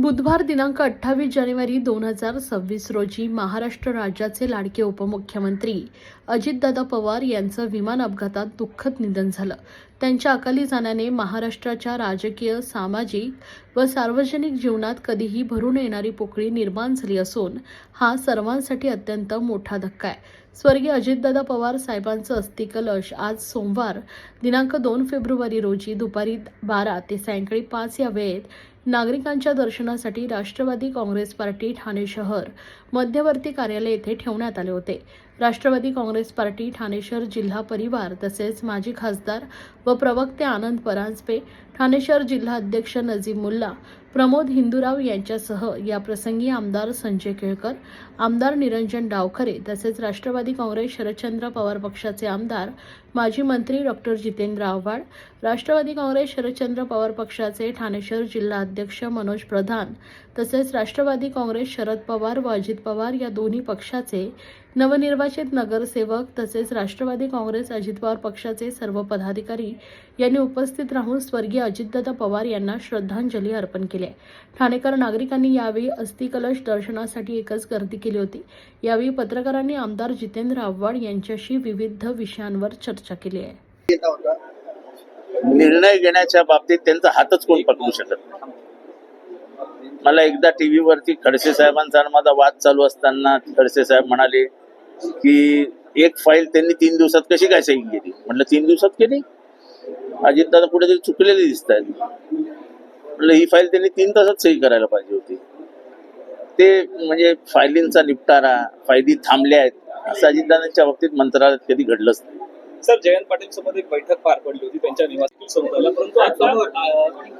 बुधवार दिनांक 28 जानेवारी 2026 रोजी महाराष्ट्र राज्याचे लाडके उपमुख्यमंत्री अजितदादा पवार यांचं विमान अपघातात दुःखद निधन झालं. त्यांच्या अकाली जाण्याने महाराष्ट्राच्या राजकीय, सामाजिक व सार्वजनिक जीवनात कधीही भरून येणारी पोकळी निर्माण झाली असून हा सर्वांसाठी अत्यंत मोठा धक्का आहे. स्वर्गीय अजितदादा पवार साहेबांचं अस्थिकलश आज सोमवार दिनांक 2 फेब्रुवारी रोजी दुपारी 12 ते सायंकाळी 5 या वेळेत नागरिकांच्या दर्शनासाठी राष्ट्रवादी काँग्रेस पार्टी ठाणे शहर मध्यवर्ती कार्यालय येथे ठेवण्यात आले होते. राष्ट्रवादी काँग्रेस पार्टी ठाणे शहर जिल्हा परिवार तसेच माजी खासदार व प्रवक्ते आनंद परांजपे, ठाणे शहर जिल्हा अध्यक्ष नजीम मुल्ला, प्रमोद हिंदूराव यांच्यासह या प्रसंगी आमदार संजय केळकर, आमदार निरंजन डावखरे तसेच राष्ट्रवादी काँग्रेस शरदचंद्र पवार पक्षाचे आमदार माजी मंत्री डॉक्टर जितेंद्र आव्हाड, राष्ट्रवादी काँग्रेस शरदचंद्र पवार पक्षाचे ठाणे शहर जिल्हा अध्यक्ष मनोज प्रधान तसेच राष्ट्रवादी काँग्रेस शरद पवार व अजित पवार या दोन्ही पक्षाचे नवनिर्वाचित नगरसेवक तसेच राष्ट्रवादी काँग्रेस अजित पवार पक्षाचे सर्व पदाधिकारी यांनी उपस्थित राहून स्वर्गीय अजितदादा पवार यांना श्रद्धांजली अर्पण केली आहे. ठाणेकर नागरिकांनी यावेळी अस्थिकलश दर्शनासाठी एकच गर्दी केली होती. यावेळी पत्रकारांनी आमदार जितेंद्र आव्हाड यांच्याशी विविध विषयांवर चर्चा केली आहे. निर्णय घेण्याच्या बाबतीत त्यांचा हातच कोण पकडू शकत नाही. मला एकदा टीव्हीवरती खडसे साहेबांचा आणि माझा वाद चालू असताना खडसे साहेब म्हणाले की एक फाईल त्यांनी 3 दिवसात कशी काय सही केली. म्हटलं 3 दिवसात केली, अजितदादा कुठेतरी चुकलेले दिसत आहेत. म्हटलं ही फाईल त्यांनी 3 तासात सही करायला पाहिजे होती. ते म्हणजे फायलींचा निपटारा, फायली थांबल्या आहेत असं अजितदादांच्या बाबतीत मंत्रालयात कधी घडलंच नाही. सर, जयंत पाटील सोबत एक बैठक पार पडली होती त्यांच्या निवासस्थानी समुद्राला, परंतु आता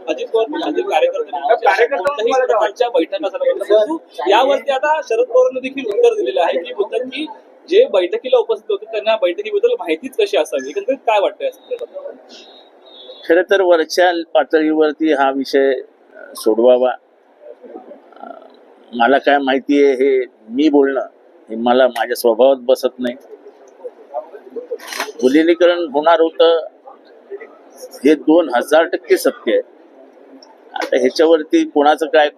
अजित पवार कोणत्याही प्रकारच्या बैठका झाल्या, परंतु यावरती आता शरद पवारांनी देखील उत्तर दिलेलं आहे की बोलतात की जे बैठकीला उपस्थित होते त्यांना बैठकीबद्दल माहितीच कशी असावी. एकंदरीत काय वाटतंय? खरं तर वरच्या पातळीवरती हा विषय सोडवावा. मला काय माहिती आहे हे मी बोलणं हे मला माझ्या स्वभावात बसत नाही. विलिनीकरण होणार होतं हे 2000% सत्य आहे. आता ह्याच्यावरती कोणाचं काय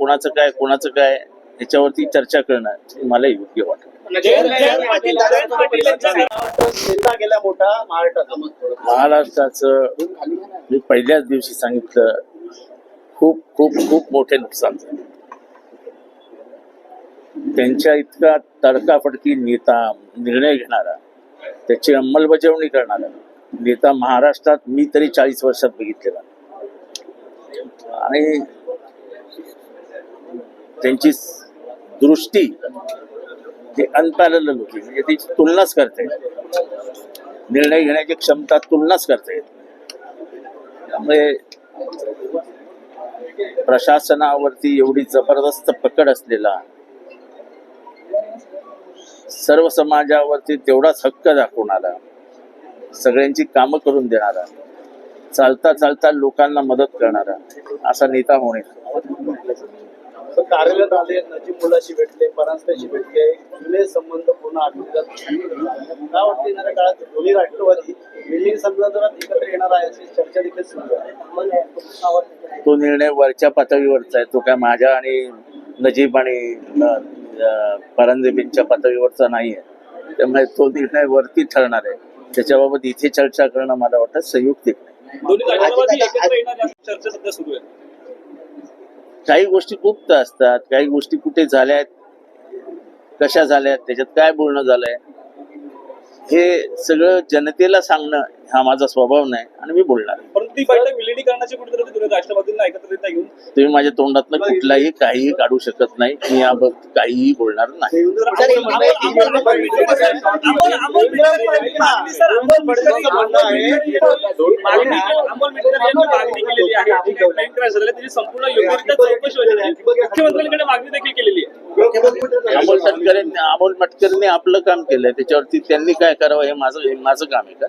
ह्याच्यावरती चर्चा करणं मला योग्य वाटतं. महाराष्ट्राचं मी पहिल्याच दिवशी सांगितलं खूप खूप खूप मोठे नुकसान झाले. त्यांच्या इतका तडकाफडकी नेता, निर्णय घेणारा, त्याची अंमलबजावणी करणारा नेता महाराष्ट्रात मी तरी 40 वर्षात बघितलेला. आणि त्यांची दृष्टी ही अनपॅरलल होती. म्हणजे त्याची तुलनाच करते, निर्णय घेण्याची क्षमता तुलनाच करते. त्यामुळे प्रशासनावरती एवढी जबरदस्त पकड असलेला, सर्व समाजावरती तेवढाच हक्क दाखवणारा, सगळ्यांची कामं करून देणारा, चालता चालता लोकांना मदत करणारा असा नेता होणे. कार्यालयात आले, नजीब मुलाशी भेटले, परांजपेशी भेटले, जुने संबंध पूर्ण आठवतात. काय वाटतं येणाऱ्या काळात दोन्ही राष्ट्रवादी बिल्डिंग संदर्भात एकत्र येणार आहे अशी चर्चा देखील सुरू आहे. तो निर्णय वरच्या पातळीवरचा आहे. तो काय माझ्या आणि नजीब आणि परांजपेंच्या पातळीवरचा नाही आहे. त्यामुळे तो निर्णय वरती ठरणार आहे. त्याच्याबाबत इथे चर्चा करणं मला वाटतं संयुक्तिक नाही. काही गोष्टी गुप्त असतात, काही गोष्टी कुठे झाल्यात, कशा झाल्यात, त्याच्यात काय बोलणं झालंय हे सगळं जनतेला सांगणं हा माझा स्वभाव नाही आणि मी बोलणार. परंतु ती बैठक विलिनीकरणाची कुठेतरी दोन्ही राष्ट्रवादींना एकत्रित घेऊन तुम्ही माझ्या तोंडातनं कुठलाही काहीही काढू शकत नाही. मी याबाबत काहीही बोलणार नाही. मुख्यमंत्र्यांकडे मागणी देखील केलेली आहे. अमोल मटकरेंनी आपलं काम केलंय, त्याच्यावरती त्यांनी काय करावं हे माझं काम आहे का?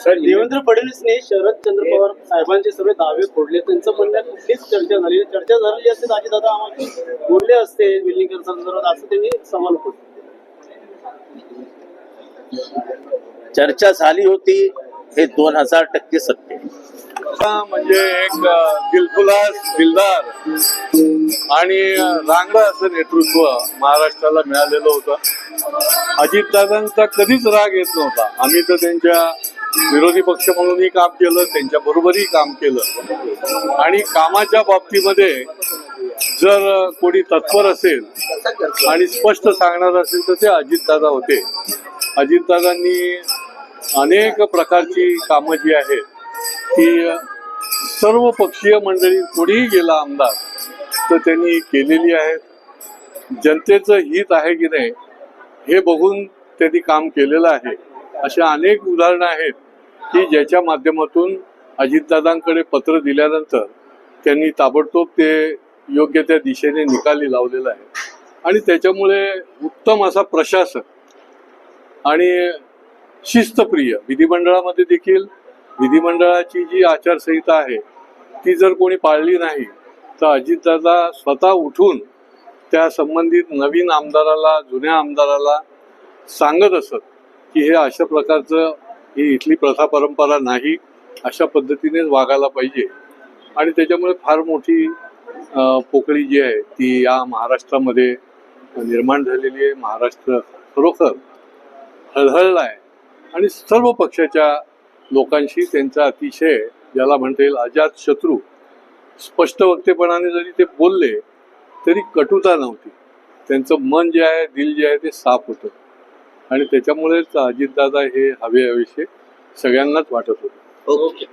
देवेंद्र फडणवीसने शरदचंद्र पवार साहेबांचे सर्व दावे फोडले. त्यांचं म्हणणं कुठलीच चर्चा झाली असते अजितदादा आम्हाला बोलले असते विलिनीकरण संदर्भात असं त्यांनी सवाल केला. चर्चा झाली होती हे 2000% सत्य. म्हणजे एक दिलखुलास दिलदार आणि रांगडं असं नेतृत्व महाराष्ट्राला मिळालेलं होतं. अजितदादांचा कधीच राग येत नव्हता. आम्ही तर त्यांच्या विरोधी पक्ष म्हणूनही काम केलं, त्यांच्या बरोबरही काम केलं आणि कामाच्या बाबतीमध्ये जर कोणी तत्पर असेल आणि स्पष्ट सांगणार असेल तर ते अजितदादा होते. अजितदादांनी अनेक प्रकारची कामं जी आहेत ती सर्व पक्षीय मंडळी कोणीही गेला आमदार तर त्यांनी केलेली आहेत. जनतेचं हित आहे की नाही हे बघून त्यांनी काम केलेलं आहे. अशा अनेक उदाहरणं आहेत की ज्याच्या माध्यमातून अजितदादांकडे पत्र दिल्यानंतर त्यांनी ताबडतोब ते योग्य त्या दिशेने निकाली लावलेला आहे आणि त्याच्यामुळे उत्तम असा प्रशासक आणि शिस्तप्रिय विधिमंडळामध्ये देखील विधिमंडळाची जी आचारसंहिता आहे ती जर कोणी पाळली नाही तर अजितदादा स्वतः उठून त्या संबंधित नवीन आमदाराला जुन्या आमदाराला सांगत असत की हे अशा प्रकारचं ही इथली प्रथा परंपरा नाही, अशा पद्धतीनेच वागायला पाहिजे. आणि त्याच्यामुळे फार मोठी पोकळी जी आहे ती या महाराष्ट्रामध्ये निर्माण झालेली आहे. महाराष्ट्र खरोखर हळहळला आहे आणि सर्व पक्षाच्या लोकांशी त्यांचा अतिशय ज्याला म्हणता येईल अजात शत्रू स्पष्ट वक्तेपणाने जरी ते बोलले तरी कटुता नव्हती. त्यांचं मन जे आहे दिल जे आहे ते साफ होतं आणि त्याच्यामुळेच अजितदादा हे हवे हवेसे सगळ्यांनाच वाटत होते. ओके.